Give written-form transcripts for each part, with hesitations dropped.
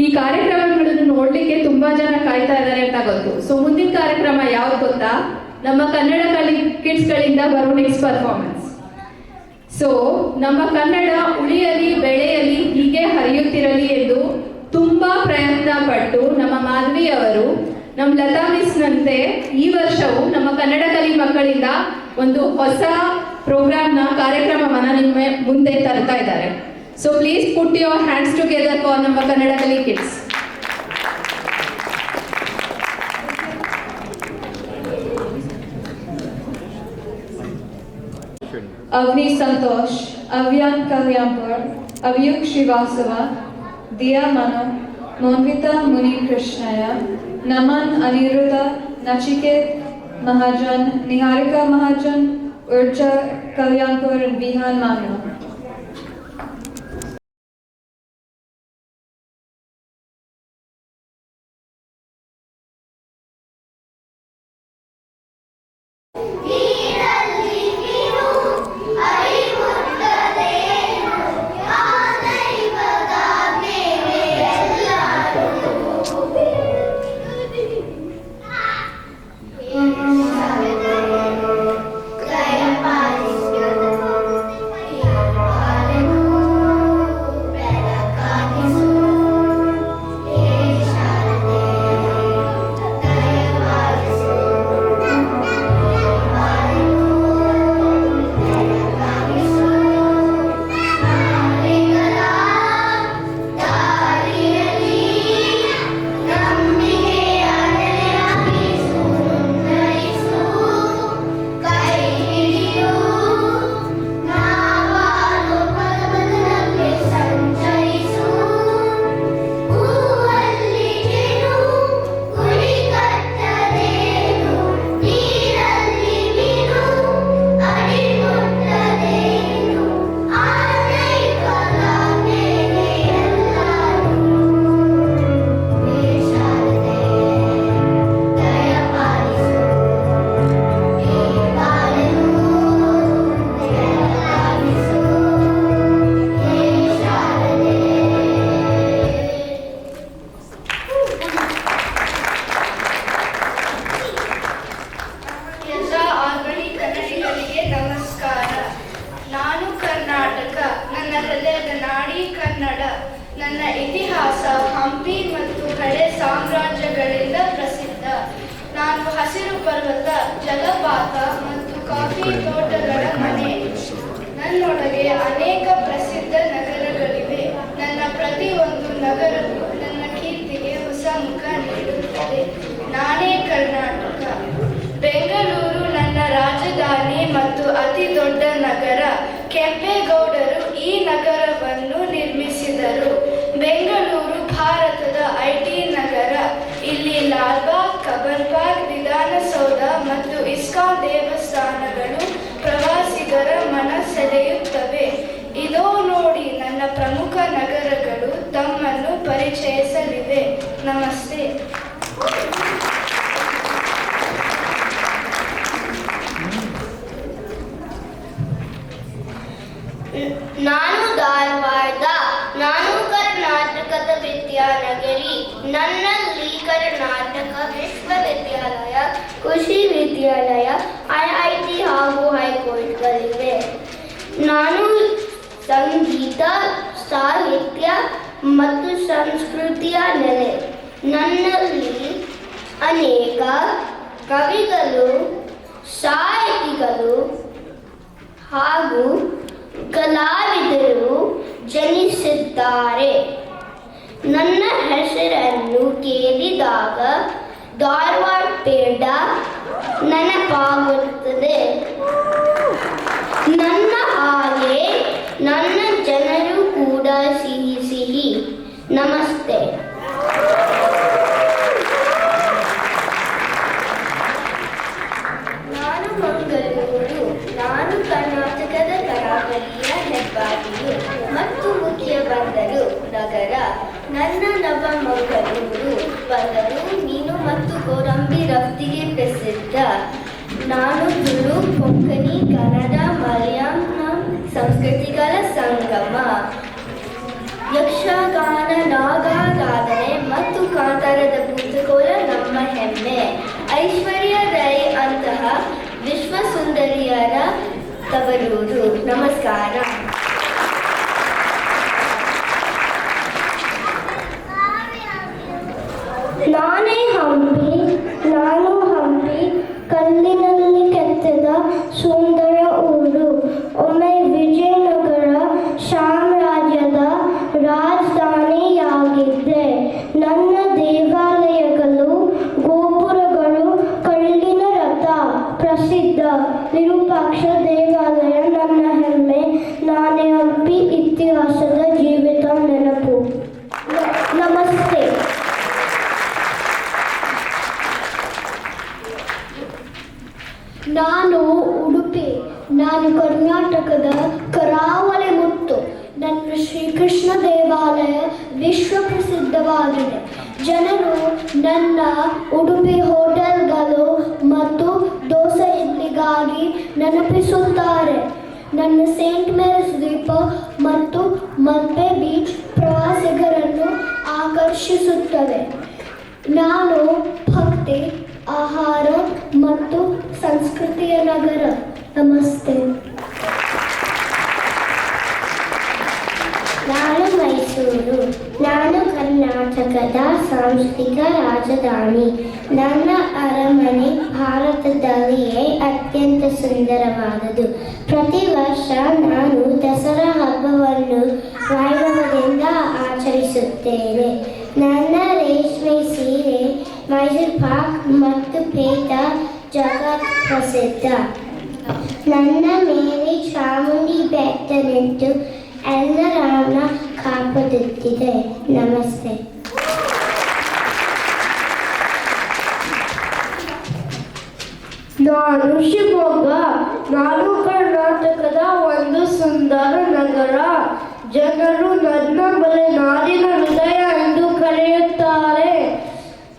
ಈ ಕಾರ್ಯಕ್ರಮಗಳನ್ನು ನೋಡ್ಲಿಕ್ಕೆ ತುಂಬಾ ಜನ ಕಾಯ್ತಾ ಇದ್ದಾರೆ ಅಂತ ಗೊತ್ತು. ಸೊ ಮುಂದಿನ ಕಾರ್ಯಕ್ರಮ ಯಾವ್ದು ಗೊತ್ತಾ? ನಮ್ಮ ಕನ್ನಡ ಕಿಡ್ಸ್ ಗಳಿಂದ ಬರೋ ನೆಕ್ಸ್ಟ್ ಪರ್ಫಾರ್ಮೆನ್ಸ್. ಸೊ ನಮ್ಮ ಕನ್ನಡ ಉಳಿಯಲಿ ಬೆಳೆಯಲಿ ಹೀಗೆ ಹರಿಯುತ್ತಿರಲಿ ಎಂದು ತುಂಬಾ ಪ್ರಯತ್ನ ಪಟ್ಟು ನಮ್ಮ ಮಾಧವಿ ಅವರು, ನಮ್ಮ ಲತಾ ಮಿಸ್ನಂತೆ ಈ ವರ್ಷವೂ ನಮ್ಮ ಕನ್ನಡ ಕಲಿ ಮಕ್ಕಳಿಂದ ಒಂದು ಹೊಸ ಪ್ರೋಗ್ರಾಮ್ನ ಕಾರ್ಯಕ್ರಮವನ್ನ ನಿಮ್ಮ ಮುಂದೆ ತರ್ತಾ ಇದ್ದಾರೆ. So please put your hands together for ನಮ್ಮ ಕನ್ನಡ ಕಲಿ kids. Avni Santosh, Avyan Kalyanpur, Avyuk Srivastava, Diya Manu, Monvita Muni Krishnaya, Naman Aniruddha, Nachiket Mahajan, Niharika Mahajan, Urja Kalyanpur and Vihan Manu. ನನ್ನ ಇತಿಹಾಸ ಹಂಪಿ ಮತ್ತು ಹಳೆ ಸಾಮ್ರಾಜ್ಯಗಳಿಂದ ಪ್ರಸಿದ್ಧ. ನಾನು ಹಸಿರು ಪರ್ವತ, ಜಲಪಾತ ಮತ್ತು ಕಾಫಿ ತೋಟಗಳ ಮನೆ. ನನ್ನೊಳಗೆ ಅನೇಕ ಪ್ರಸಿದ್ಧ ನಗರಗಳಿವೆ. ನನ್ನ ಪ್ರತಿಯೊಂದು ನಗರವು ನನ್ನ ಕೀರ್ತಿಗೆ ಹೊಸ ಮುಖ ನೀಡುತ್ತದೆ. ನಾನೇ ಕರ್ನಾಟಕ. ಬೆಂಗಳೂರು ನನ್ನ ರಾಜಧಾನಿ ಮತ್ತು ಅತಿ ದೊಡ್ಡ ನಗರ. ಕೆಂಪೇಗೌಡರು ಈ ನಗರವನ್ನು ನಿರ್ಮಿಸಿದರು. ಬೆಂಗಳೂರು ಭಾರತದ ಐಟಿ ನಗರ. ಇಲ್ಲಿ ಲಾಲ್ಬಾಗ್, ಕಬ್ಬನ್ಪಾರ್ಕ್, ವಿಧಾನಸೌಧ ಮತ್ತು ಇಸ್ಕಾನ್ ದೇವಸ್ಥಾನಗಳು ಪ್ರವಾಸಿಗರ ಮನ ಸೆಳೆಯುತ್ತವೆ. ಇದೋ ನೋಡಿ, ನನ್ನ ಪ್ರಮುಖ ನಗರಗಳು ತಮ್ಮನ್ನು ಪರಿಚಯಿಸಲಿವೆ. ನಮಸ್ತೆ. ನಾನು ಧಾರವಾಡ. ನಾನು ಕರ್ನಾಟಕದ ವಿದ್ಯಾನಗರಿ. ನನ್ನಲ್ಲಿ ಕರ್ನಾಟಕ ವಿಶ್ವವಿದ್ಯಾಲಯ, ಕೃಷಿ ವಿದ್ಯಾಲಯ, ಐಐಟಿ ಹಾಗೂ ಹೈಕೋರ್ಟ್ಗಳಿವೆ. ನಾನು ಸಂಗೀತ, ಸಾಹಿತ್ಯ ಮತ್ತು ಸಂಸ್ಕೃತಿಯ ನೆಲೆ. ನನ್ನಲ್ಲಿ ಅನೇಕ ಕವಿಗಳು, ಸಾಹಿತಿಗಳು ಹಾಗೂ ಕಲಾವಿದರು ಜನಿಸಿದ್ದಾರೆ. ನನ್ನ ಹೆಸರನ್ನು ಕೇಳಿದಾಗ ಧಾರವಾಡ ಪೇಡ ನೆನಪಾಗುತ್ತದೆ. ನನ್ನ ಹಾಗೆ ನನ್ನ ಜನರು ಕೂಡ ಸಿಹಿ ಸಿಹಿ. ನಮಸ್ತೆ. ನಾನು ಮಂಗಳೂರು. ನಾನು ಕರ್ನಾಟಕದ ಕರಾವಳಿಯ ಹೆಬ್ಬಾಗಿಲು ಮತ್ತು ಮುಖ್ಯ ಬಂದರು ನಗರ. ನನ್ನ ನವಮಂಗಳೂರು ಬಂದರು ಮೀನು ಮತ್ತು ಗೋಡಂಬಿ ರಫ್ತಿಗೆ ಪ್ರಸಿದ್ಧ. ನಾನು ತುಳು, ಕೊಂಕಣಿ, ಕನ್ನಡ, ಮಲಯಾಳಂ ಸಂಸ್ಕೃತಿಗಳ ಸಂಗಮ. ಯಕ್ಷಗಾನ, ನಾಗಗಾನ ಸಹೋದರಿಯರ ತವರೂರು. ನಮಸ್ಕಾರ. ನಾನೇ ಹಂಪಿ, ನಾನು ಹಂಪಿ, ಕಲ್ಲಿನಲ್ಲಿ ಕೆತ್ತಿದ ಸುಂದರ ಊರು. ಒಮ್ಮೆ ವಿಜಯನಗರ ಸಾಮ್ರಾಜ್ಯದ ರಾಜಧಾನಿಯಾಗಿದ್ದೆ. ನನ್ನ ದೇವಾಲಯಗಳು, ಗೋಪುರಗಳು, ಕಲ್ಲಿನ ರಥ, ಪ್ರಸಿದ್ಧ ವಿರೂಪಾಕ್ಷ ದೇವಾಲಯ ನನ್ನ ಹೆಮ್ಮೆ. ನಾನೇ ಹಂಪಿ, ಇತಿಹಾಸದ ಜೀವಿತ ನೆನಪು. ನಮಸ್ತೆ. ನಾನು ಉಡುಪಿ, ನಾನು ಕರ್ನಾಟಕದ ಕರಾವಳಿ ಮುತ್ತು. ನನ್ನ ಶ್ರೀಕೃಷ್ಣ ದೇವಾಲಯ ವಿಶ್ವ ಪ್ರಸಿದ್ಧವಾಗಿದೆ. ಜನರು ನನ್ನ ಉಡುಪಿ ಹೋಟೆಲ್ಗಳು ಮತ್ತು ದೋಸೆ ಇಡ್ಲಿಗಾಗಿ ನೆನಪಿಸುತ್ತಾರೆ. ನನ್ನ ಸೇಂಟ್ ಮೇರಿಸ್ ದ್ವೀಪ ಮತ್ತು ಮಲ್ಪೆ ಬೀಚ್ ಪ್ರವಾಸಿಗರನ್ನು ಆಕರ್ಷಿಸುತ್ತವೆ. ನಾನು ಭಕ್ತಿ, ಆಹಾರ ಮತ್ತು ಸಂಸ್ಕೃತಿಯ ನಗರ. ನಮಸ್ತೆ. ನಾನು ಮೈಸೂರು, ನಾನು ಕರ್ನಾಟಕದ ಸಾಂಸ್ಕೃತಿಕ ರಾಜಧಾನಿ. ನನ್ನ ಅರಮನೆ ಭಾರತದಲ್ಲಿಯೇ ಅತ್ಯಂತ ಸುಂದರವಾದುದು. ಪ್ರತಿ ವರ್ಷ ನಾನು ದಸರಾ ಹಬ್ಬವನ್ನು ವೈಭವದಿಂದ ಆಚರಿಸುತ್ತೇನೆ. ನನ್ನ ರೇಷ್ಮೆ ಸೀರೆ ಮೈಸೂರು ಪಾಕ್ ಮತ್ತು ಪೇಟ ಜಗತ್ ಪ್ರಸಿದ್ಧ. ನನ್ನ ಮೇಲೆ ಚಾಮುಂಡಿ ಬೆಟ್ಟ ನಿಂತು ಎಲ್ಲರನ್ನ ಕಾಪಾಡುತ್ತಿದೆ. ನಮಸ್ತೆ. ನಾನು ಶಿವಮೊಗ್ಗ, ನಾನು ಕರ್ನಾಟಕದ ಒಂದು ಸುಂದರ ನಗರ. ಜನರು ನನ್ನ ಮಲೆನಾಡಿನ ಹೃದಯ ಎಂದು ಕರೆಯುತ್ತಾರೆ.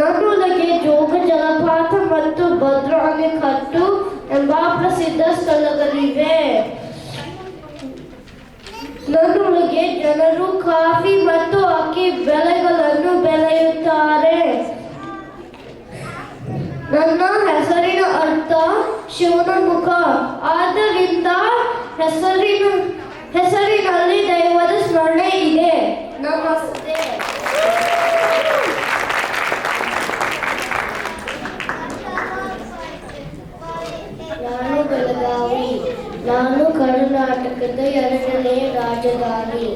ನನ್ನೊಳಗೆ ಜೋಗ ಜಲಪಾತ ಮತ್ತು ಭದ್ರಾ ಅಣೆಕಟ್ಟು ಎಂಬ ಪ್ರಸಿದ್ಧ ಸ್ಥಳಗಳಿವೆ. ನನ್ನೊಳಗೆ ಜನರು ಕಾಫಿ ಮತ್ತು ಅಕ್ಕಿ ಬೆಳೆಗಳನ್ನು ಬೆಳೆಯುತ್ತಾರೆ. ನನ್ನ ಹೆಸರಿನ ಅರ್ಥ ಶಿವನ ಮುಖ. ಆದ್ದರಿಂದ ಹೆಸರಿನಲ್ಲಿ ದೈವದ ಸ್ಮರಣೆ ಇದೆ. ನಮಸ್ತೆ. ನಾನು ಬೆಳಗಾವಿ, ನಾನು ಕರ್ನಾಟಕದ 2ನೇ ರಾಜಧಾನಿ.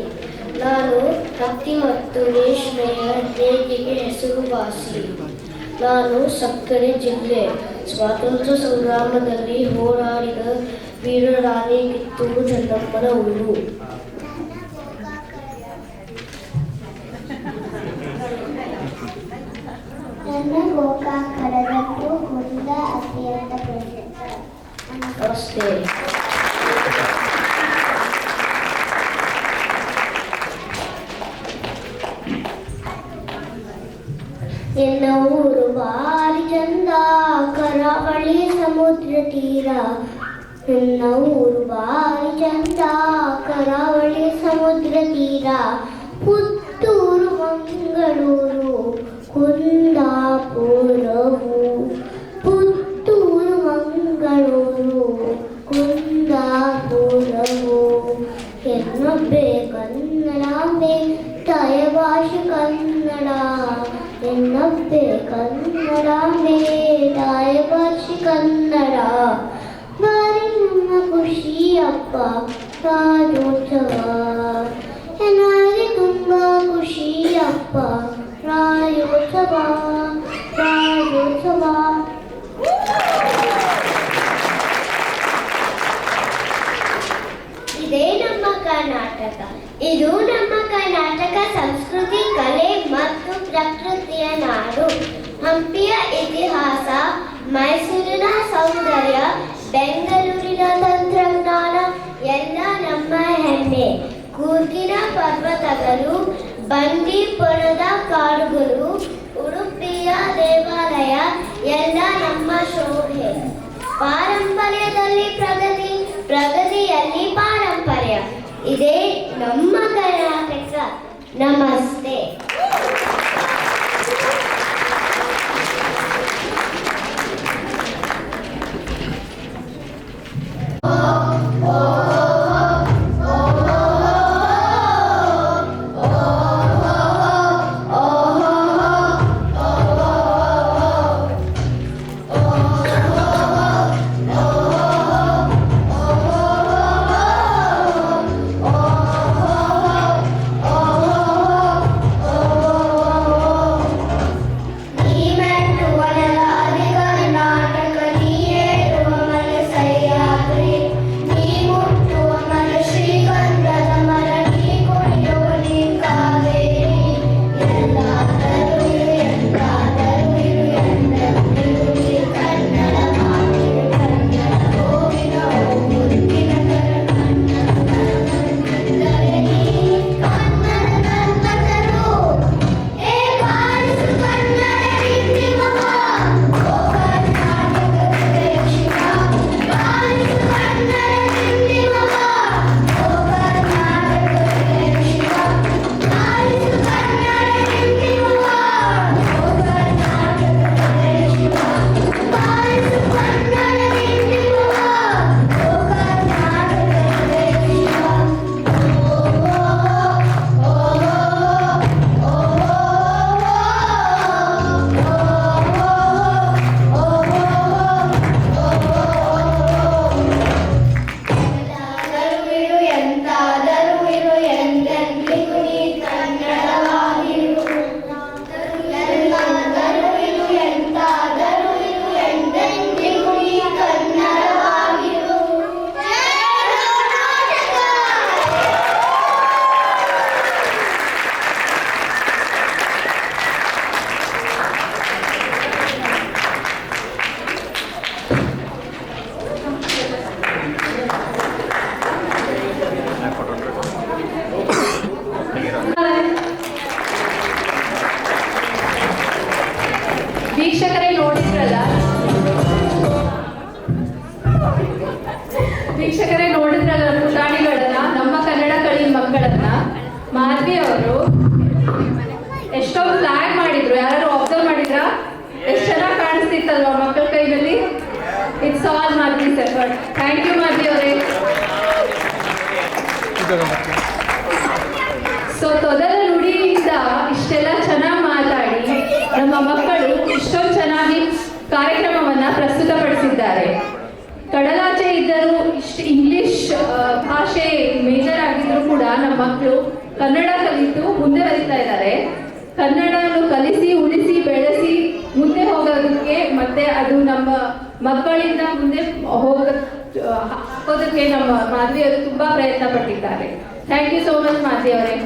ನಾನು ಹತ್ತಿ ಮತ್ತು ರೇಷ್ಮೆಯ ನೇಯ್ಗೆಗೆ ಹೆಸರುವಾಸಿ. ನಾನು ಸಕ್ಕರೆ ಜಿಲ್ಲೆ. ಸ್ವಾತಂತ್ರ್ಯ ಸಂಗ್ರಾಮದಲ್ಲಿ ಹೋರಾಡಿದ ವೀರರಾಣಿ ಕಿತ್ತೂರು ಚೆನ್ನಮ್ಮನ ಊರು. ನನ್ನ ಗೋಕಾಕ್ ಕಡಗಟ್ಟು ಹುರಿದ ಅತ್ಯಂತ ಪ್ರಸಿದ್ಧ. ನಮಸ್ತೆ. ಎನ್ನ ಊರು ಬಾರಿ ಚಂದ, ಕರಾವಳಿ ಸಮುದ್ರ ತೀರ. ನನ್ನ ಊರು ಬಾರಿ ಚಂದ, ಕರಾವಳಿ ಸಮುದ್ರ ತೀರ. ಪುತ್ತೂರು, ಮಂಗಳೂರು, ಕುಂದಾಪುರವು. ಪುತ್ತೂರು, ಮಂಗಳೂರು, ಕುಂದಾಪುರವು. ಎನ್ನೊಬ್ಬೆ ಕನ್ನಡಾಂಬೆ, ತಾಯ ಭಾಷೆ ಕನ್ನಡ. ಎನ್ನೊಬ್ಬೆ ಕನ್ನಡಾಂಬೆ, ತಾಯ ಭಾಷೆ ಕನ್ನಡ. ಬಾರಿ ನಮ್ಮ ಖುಷಿಯಪ್ಪ ರಾಜ್ಯೋತ್ಸವ. ನನಗೆ ತುಂಬ ಖುಷಿಯಪ್ಪ ರಾಜ್ಯೋತ್ಸವ, ರಾಜ್ಯೋತ್ಸವ. ಇದೇ ನಮ್ಮ ಕರ್ನಾಟಕ. ಇದು ನಮ್ಮ ಕರ್ನಾಟಕ ಸಂಸ್ಕೃತಿ, ಕಲೆ ಮತ್ತು ಪ್ರಕೃತಿಯ ನಾಡು. ಹಂಪಿಯ ಇತಿಹಾಸ, ಮೈಸೂರಿನ ಸೌಂದರ್ಯ, ಬೆಂಗಳೂರಿನ ತಂತ್ರಜ್ಞಾನ ಎಲ್ಲ ನಮ್ಮ ಹೆಮ್ಮೆ. ಕೂರ್ಗಿನ ಪರ್ವತಗಳು, ಬಂಡೀಪುರದ ಕಾಡುಗಳು, ಉಡುಪಿಯ ದೇವಾಲಯ ಎಲ್ಲ ನಮ್ಮ ಶೋಭೆ. ಪಾರಂಪರ್ಯದಲ್ಲಿ ಪ್ರಗತಿ, ಪ್ರಗತಿಯಲ್ಲಿ ಪಾರಂಪರ್ಯ. ಇದೇ ನಮ್ಮ ಕರ್ನಾಟಕ. ನಮಸ್ತೆ. ನೋಡಿದ್ರಲ್ಲ ವೀಕ್ಷಕರೇ, ನೋಡಿದ್ರಲ್ಲ ಪುಟಾಣಿಗಳನ್ನ, ನಮ್ಮ ಕನ್ನಡ ಕಲಿ ಮಕ್ಕಳನ್ನ. ಮಾಧವಿ ಅವರು ಎಷ್ಟೋ ಫ್ಲಾಗ್ ಮಾಡಿದ್ರು, ಯಾರು ಅಬ್ಸರ್ವ್ ಮಾಡಿದ್ರಾ? ಎಷ್ಟು ಚೆನ್ನಾಗಿ ಕಾಣಿಸ್ತಿತ್ತಲ್ವಾ ಮಕ್ಕಳ ಕೈಯಲ್ಲಿ? It's all Madhavi's effort. Thank you Madhavi ಅವರೇ. ಸೊ ತೊದಲ ನುಡಿಯಿಂದ ಇಷ್ಟೆಲ್ಲ ಚೆನ್ನಾಗಿ ಮಾತಾಡಿ ನಮ್ಮ ಮಕ್ಕಳು ಇಷ್ಟೊಂದು ಚೆನ್ನಾಗಿ ಕಾರ್ಯಕ್ರಮವನ್ನ ಪ್ರಸ್ತುತಪಡಿಸಿದ್ದಾರೆ. ಕಡಲಾಚೆ ಇದ್ದರೂ ಇಷ್ಟು ಇಂಗ್ಲಿಷ್ ಭಾಷೆ ಮೇಜರ್ ಆಗಿದ್ರು ಕೂಡ ನಮ್ಮ ಮಕ್ಕಳು ಕನ್ನಡ ಕಲಿತು ಮುಂದೆ ಬರೀತಾ ಇದ್ದಾರೆ. ಕನ್ನಡವನ್ನು ಕಲಿಸಿ, ಉಳಿಸಿ, ಬೆಳೆಸಿ ಮುಂದೆ ಹೋಗೋದಕ್ಕೆ ಮತ್ತೆ ಅದು ನಮ್ಮ ಮಕ್ಕಳಿಂದ ಮುಂದೆ ಹಾಕೋದಕ್ಕೆ ನಮ್ಮ ಮಾಧವಿ ಅವರು ತುಂಬಾ ಪ್ರಯತ್ನ ಪಟ್ಟಿದ್ದಾರೆ. Thank you so much Madhavi ಅವರೇ.